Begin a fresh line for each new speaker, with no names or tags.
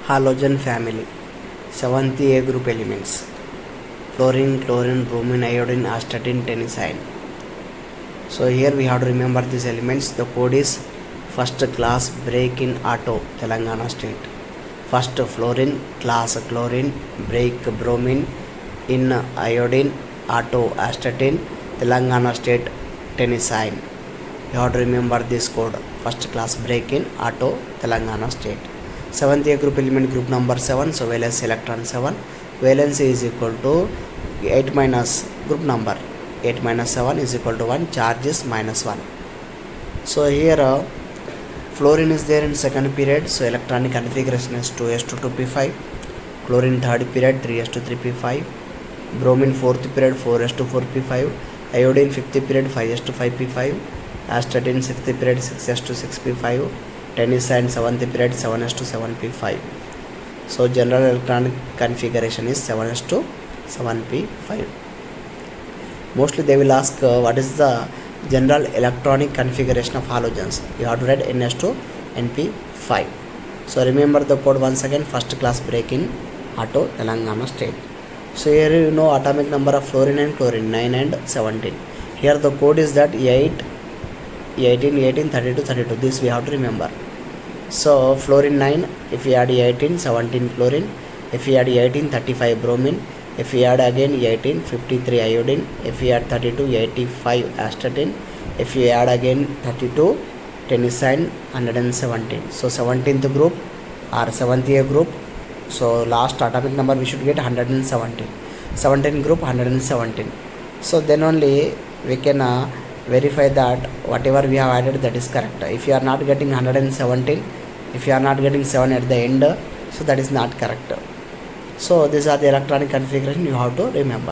Halogen family, 7th A group elements: fluorine, chlorine, bromine, iodine, astatine, tennessine. So here we have to remember these elements. The code is first class break in auto, Telangana state. First fluorine, class chlorine, break bromine, in iodine, auto astatine, Telangana state, tennessine. You have to remember this code. First class break in auto, Telangana state. 7th A group element, group number 7, so valence electron 7. Valence is equal to 8 minus group number 8 minus 7 is equal to 1. Charge is minus 1. So here fluorine is there in second period, so electronic configuration is 2s2 2p5. Chlorine third period 3s2 3p5. Bromine fourth period 4s2 4p5. Iodine fifth period 5s2 5p5. Astatine sixth period 6s2 6p5. Tennessine 7th period 7s2 7p5. So general electronic configuration is 7s2 7p5. Mostly they will ask what is the general electronic configuration of halogens. You have to write ns2 np5. So remember the code once again. First class break in auto, Telangana state. So here you know atomic number of fluorine and chlorine 9 and 17. Here the code is that 8, 18, 18, 32, 32. This we have to remember. So fluorine 9, if we add 18, 17 chlorine. If we add 18, 35 bromine. If we add again 18, 53 iodine. If we add 32, 85 astatine. If we add again 32, tennessine 117. So 17th group or 7th A group. So last atomic number we should get 117. 17 group 117. So then only we can verify that whatever we have added, that is correct. If you are not getting 117, if you are not getting 7 at the end, so that is not correct. So these are the electronic configuration you have to remember.